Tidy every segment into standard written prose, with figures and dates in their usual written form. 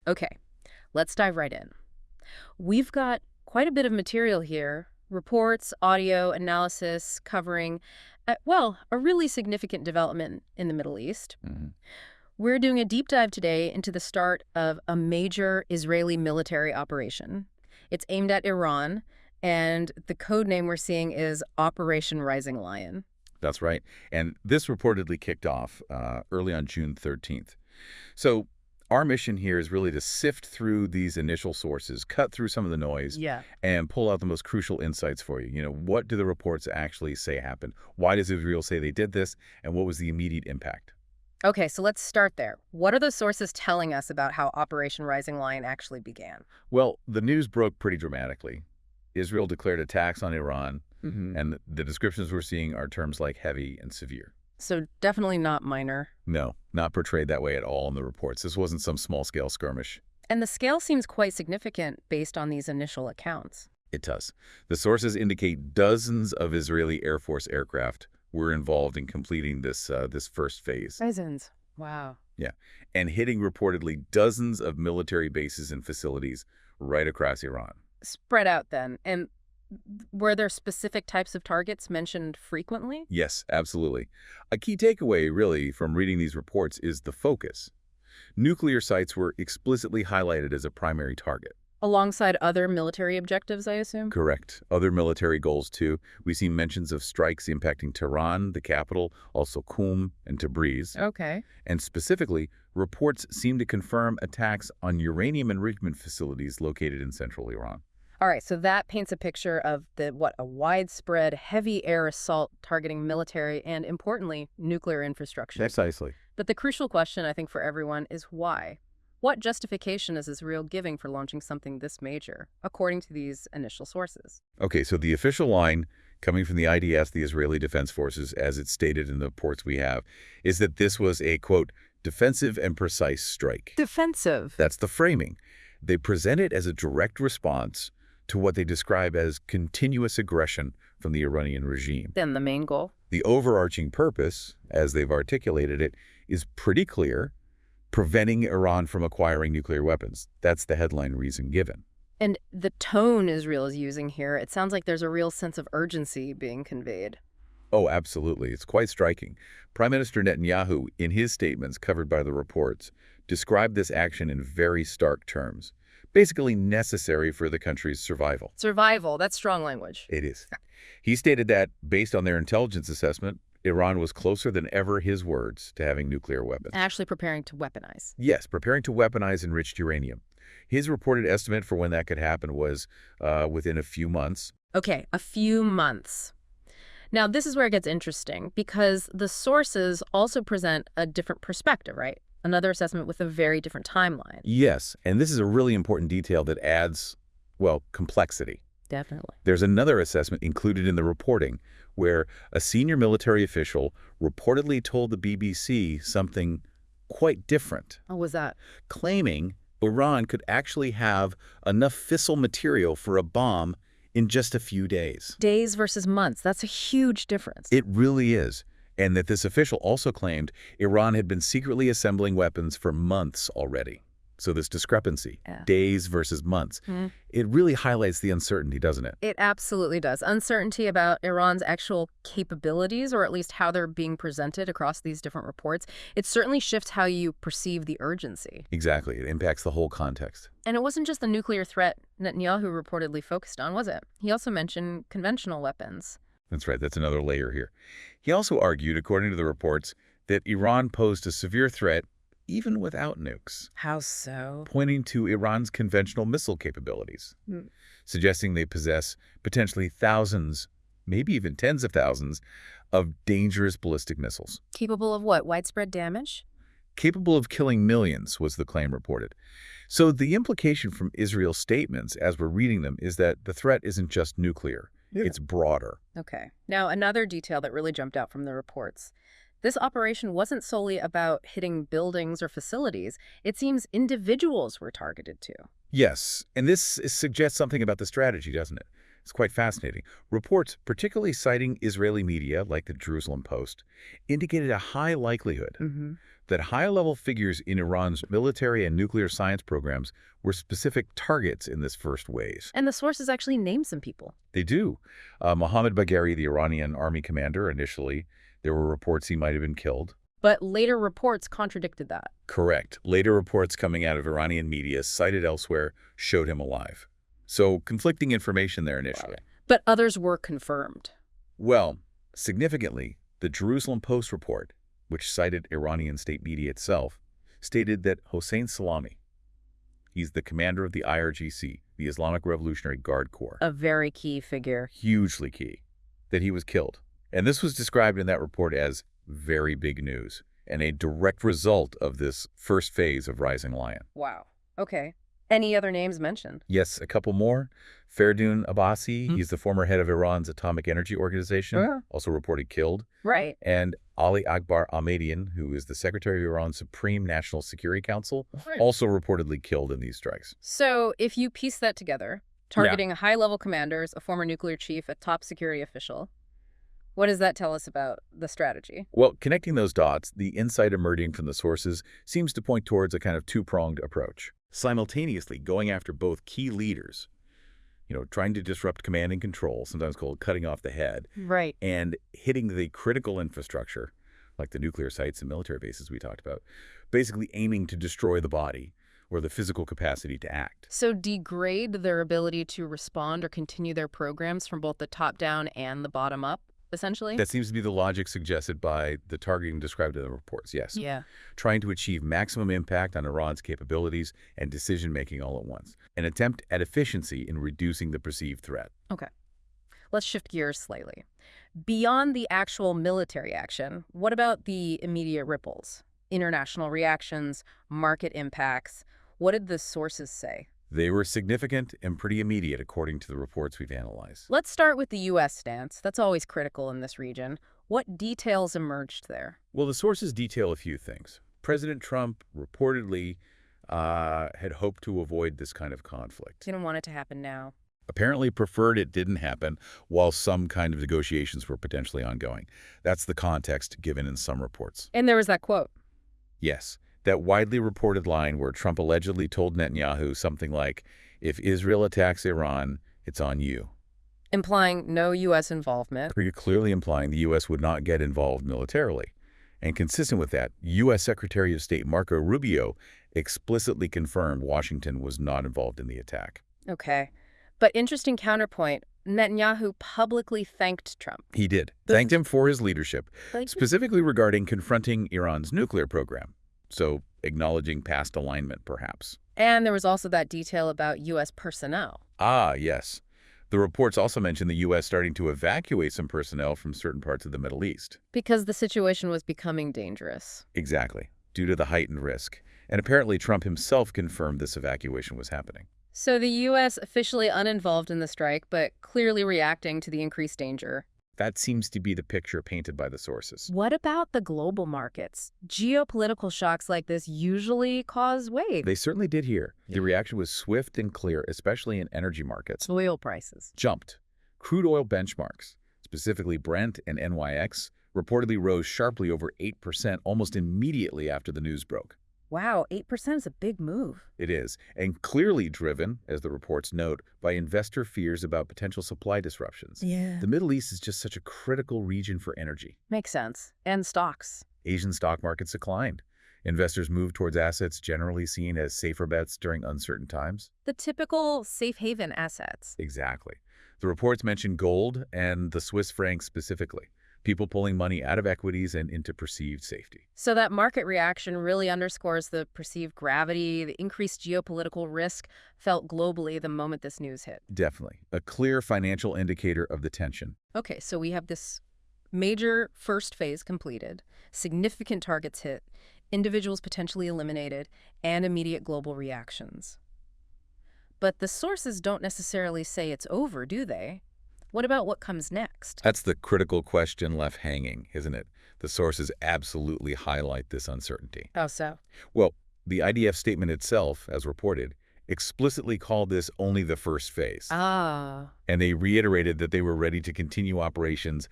Okay, let's dive right in. We've got quite a bit of material here, reports, audio, analysis covering, a really significant development in the Middle East. Mhm. We're doing a deep dive today into the start of a major Israeli military operation. It's aimed at Iran, and the code name we're seeing is Operation Rising Lion. That's right. And this reportedly kicked off early on June 13th. So our mission here is really to sift through these initial sources, cut through some of the noise, Yeah. and pull out the most crucial insights for you. What do the reports actually say happened? Why does Israel say they did this? And what was the immediate impact? Okay, so let's start there. What are the sources telling us about how Operation Rising Lion actually began? Well, the news broke pretty dramatically. Israel declared attacks on Iran, Hmm. and the descriptions we're seeing are terms like heavy and severe. So definitely not minor. No, not portrayed that way at all in the reports. This wasn't some small-scale skirmish. And the scale seems quite significant based on these initial accounts. It does. The sources indicate dozens of Israeli Air Force aircraft were involved in completing this first phase. Dozens. Wow. Yeah, and hitting reportedly dozens of military bases and facilities right across Iran. Spread out then. And were there specific types of targets mentioned frequently? Yes, absolutely. A key takeaway, really, from reading these reports is the focus. Nuclear sites were explicitly highlighted as a primary target. Alongside other military objectives, I assume? Correct. Other military goals, too. We see mentions of strikes impacting Tehran, the capital, also Qum and Tabriz. Okay. And specifically, reports seem to confirm attacks on uranium enrichment facilities located in central Iran. All right, so that paints a picture of a widespread heavy air assault targeting military and, importantly, nuclear infrastructure. Precisely. But the crucial question, I think, for everyone is why? What justification is Israel giving for launching something this major, according to these initial sources? Okay, so the official line coming from the IDF, the Israeli Defense Forces, as it's stated in the reports we have, is that this was a, quote, defensive and precise strike. Defensive. That's the framing. They present it as a direct response to what they describe as continuous aggression from the Iranian regime. Then the main goal? The overarching purpose, as they've articulated it, is pretty clear: preventing Iran from acquiring nuclear weapons. That's the headline reason given. And the tone Israel is using here, it sounds like there's a real sense of urgency being conveyed. Oh, absolutely. It's quite striking. Prime Minister Netanyahu, in his statements covered by the reports, described this action in very stark terms. Basically necessary for the country's survival. Survival, that's strong language. It is. He stated that, based on their intelligence assessment, Iran was closer than ever, his words, to having nuclear weapons. Actually preparing to weaponize. Yes, preparing to weaponize enriched uranium. His reported estimate for when that could happen was within a few months. Okay, a few months. Now, this is where it gets interesting, because the sources also present a different perspective, right? Another assessment with a very different timeline. Yes, and this is a really important detail that adds, well, complexity. Definitely. There's another assessment included in the reporting where a senior military official reportedly told the BBC something quite different, What was that? claiming Iran could actually have enough fissile material for a bomb in just a few days. Days versus months. That's a huge difference. It really is. And that this official also claimed Iran had been secretly assembling weapons for months already. So this discrepancy, Yeah. days versus months, Mhm. it really highlights the uncertainty, doesn't it? It absolutely does. Uncertainty about Iran's actual capabilities, or at least how they're being presented across these different reports. It certainly shifts how you perceive the urgency. Exactly. It impacts the whole context. And it wasn't just the nuclear threat Netanyahu reportedly focused on, was it? He also mentioned conventional weapons. That's right. That's another layer here. He also argued, according to the reports, that Iran posed a severe threat even without nukes, How so? pointing to Iran's conventional missile capabilities, Hmm. suggesting they possess potentially thousands, maybe even tens of thousands, of dangerous ballistic missiles. Capable of what? Widespread damage? Capable of killing millions, was the claim reported. So the implication from Israel's statements, as we're reading them, is that the threat isn't just nuclear. Yeah. It's broader. Okay. Now, another detail that really jumped out from the reports. This operation wasn't solely about hitting buildings or facilities. It seems individuals were targeted too. Yes, and this suggests something about the strategy, doesn't it? It's quite fascinating. Reports, particularly citing Israeli media like the Jerusalem Post, indicated a high likelihood that high-level figures in Iran's military and nuclear science programs were specific targets in this first wave. And the sources actually name some people. They do. Mohammad Bagheri, the Iranian army commander, initially, there were reports he might have been killed. But later reports contradicted that. Correct. Later reports coming out of Iranian media cited elsewhere showed him alive. So conflicting information there initially. But others were confirmed. Well, significantly, the Jerusalem Post report, which cited Iranian state media itself, stated that Hossein Salami, he's the commander of the IRGC, the Islamic Revolutionary Guard Corps. A very key figure. Hugely key, that he was killed. And this was described in that report as very big news and a direct result of this first phase of Rising Lion. Wow. Okay. Any other names mentioned? Yes, a couple more. Ferdoun Abbasi, he's the former head of Iran's Atomic Energy Organization, also reported killed. Right. And Ali Akbar Ahmadian, who is the Secretary of Iran's Supreme National Security Council, also reportedly killed in these strikes. So if you piece that together, targeting high-level commanders, a former nuclear chief, a top security official, what does that tell us about the strategy? Well, connecting those dots, the insight emerging from the sources seems to point towards a kind of two-pronged approach. Simultaneously going after both key leaders, trying to disrupt command and control, sometimes called cutting off the head, right, and hitting the critical infrastructure, like the nuclear sites and military bases we talked about, basically aiming to destroy the body or the physical capacity to act. So degrade their ability to respond or continue their programs from both the top down and the bottom up, essentially? That seems to be the logic suggested by the targeting described in the reports, yes. Yeah. Trying to achieve maximum impact on Iran's capabilities and decision-making all at once. An attempt at efficiency in reducing the perceived threat. Okay. Let's shift gears slightly. Beyond the actual military action, what about the immediate ripples? International reactions, market impacts. What did the sources say? They were significant and pretty immediate, according to the reports we've analyzed. Let's start with the U.S. stance. That's always critical in this region. What details emerged there? Well, the sources detail a few things. President Trump reportedly had hoped to avoid this kind of conflict. Didn't want it to happen now. Apparently preferred it didn't happen while some kind of negotiations were potentially ongoing. That's the context given in some reports. And there was that quote. Yes. That widely reported line where Trump allegedly told Netanyahu something like, if Israel attacks Iran, it's on you. Implying no U.S. involvement. Pretty clearly implying the U.S. would not get involved militarily. And consistent with that, U.S. Secretary of State Marco Rubio explicitly confirmed Washington was not involved in the attack. Okay. But interesting counterpoint, Netanyahu publicly thanked Trump. He did. Thanked him for his leadership, specifically regarding confronting Iran's nuclear program. So acknowledging past alignment, perhaps. And there was also that detail about U.S. personnel. Ah, yes. The reports also mentioned the U.S. starting to evacuate some personnel from certain parts of the Middle East. Because the situation was becoming dangerous. Exactly, due to the heightened risk. And apparently Trump himself confirmed this evacuation was happening. So the U.S. officially uninvolved in the strike, but clearly reacting to the increased danger. That seems to be the picture painted by the sources. What about the global markets? Geopolitical shocks like this usually cause waves. They certainly did here. The reaction was swift and clear, especially in energy markets. Oil prices Jumped. Crude oil benchmarks, specifically Brent and NYX, reportedly rose sharply over 8% almost immediately after the news broke. Wow, 8% is a big move. It is, and clearly driven, as the reports note, by investor fears about potential supply disruptions. Yeah. The Middle East is just such a critical region for energy. Makes sense. And stocks. Asian stock markets declined. Investors moved towards assets generally seen as safer bets during uncertain times. The typical safe haven assets. Exactly. The reports mention gold and the Swiss franc specifically. People pulling money out of equities and into perceived safety. So that market reaction really underscores the perceived gravity, the increased geopolitical risk felt globally the moment this news hit. Definitely. A clear financial indicator of the tension. Okay, so we have this major first phase completed, significant targets hit, individuals potentially eliminated, and immediate global reactions. But the sources don't necessarily say it's over, do they? What about what comes next? That's the critical question left hanging, isn't it? The sources absolutely highlight this uncertainty. How so? Well, the IDF statement itself, as reported, explicitly called this only the first phase. Ah. And they reiterated that they were ready to continue operations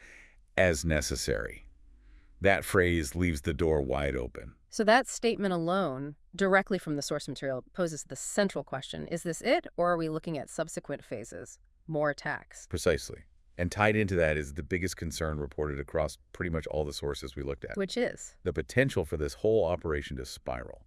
as necessary. That phrase leaves the door wide open. So that statement alone, directly from the source material, poses the central question. Is this it, or are we looking at subsequent phases? More attacks? Precisely. And tied into that is the biggest concern reported across pretty much all the sources we looked at. Which is? The potential for this whole operation to spiral,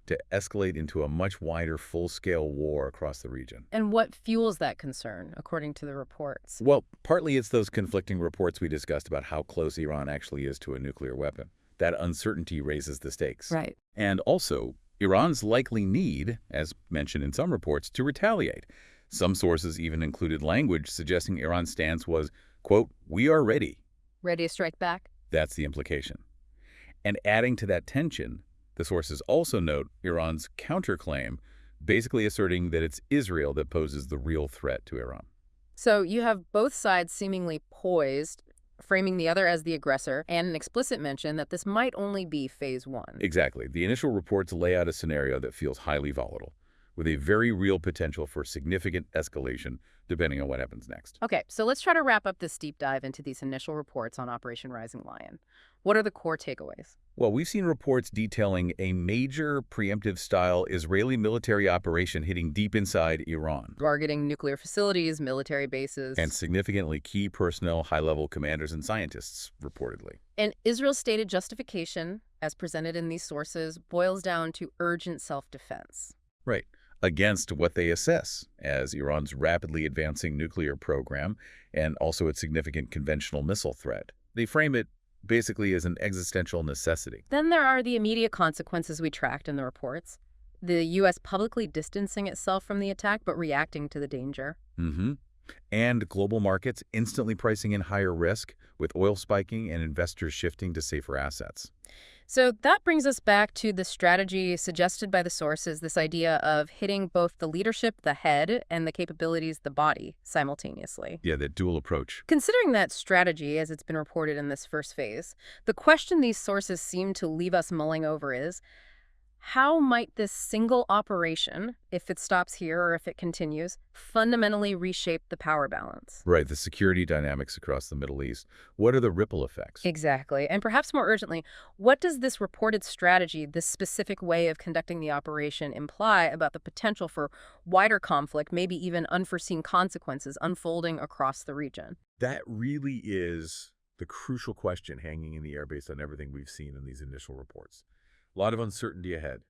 to escalate into a much wider full-scale war across the region. And what fuels that concern, according to the reports? Well, partly it's those conflicting reports we discussed about how close Iran actually is to a nuclear weapon. That uncertainty raises the stakes. Right. And also, Iran's likely need, as mentioned in some reports, to retaliate. Some sources even included language suggesting Iran's stance was, quote, "We are ready." Ready to strike back? That's the implication. And adding to that tension, the sources also note Iran's counterclaim, basically asserting that it's Israel that poses the real threat to Iran. So you have both sides seemingly poised, framing the other as the aggressor, and an explicit mention that this might only be phase one. Exactly. The initial reports lay out a scenario that feels highly volatile, with a very real potential for significant escalation depending on what happens next. Okay, so let's try to wrap up this deep dive into these initial reports on Operation Rising Lion. What are the core takeaways? Well, we've seen reports detailing a major preemptive-style Israeli military operation hitting deep inside Iran. Targeting nuclear facilities, military bases. And significantly key personnel, high-level commanders and scientists, reportedly. And Israel's stated justification, as presented in these sources, boils down to urgent self-defense. Right. Against what they assess as Iran's rapidly advancing nuclear program and also its significant conventional missile threat. They frame it basically as an existential necessity. Then there are the immediate consequences we tracked in the reports. The U.S. publicly distancing itself from the attack but reacting to the danger. And global markets instantly pricing in higher risk, with oil spiking and investors shifting to safer assets. So that brings us back to the strategy suggested by the sources, this idea of hitting both the leadership, the head, and the capabilities, the body, simultaneously. Yeah, that dual approach. Considering that strategy, as it's been reported in this first phase, the question these sources seem to leave us mulling over is, how might this single operation, if it stops here or if it continues, fundamentally reshape the power balance? Right, the security dynamics across the Middle East. What are the ripple effects? Exactly. And perhaps more urgently, what does this reported strategy, this specific way of conducting the operation, imply about the potential for wider conflict, maybe even unforeseen consequences unfolding across the region? That really is the crucial question hanging in the air based on everything we've seen in these initial reports. A lot of uncertainty ahead.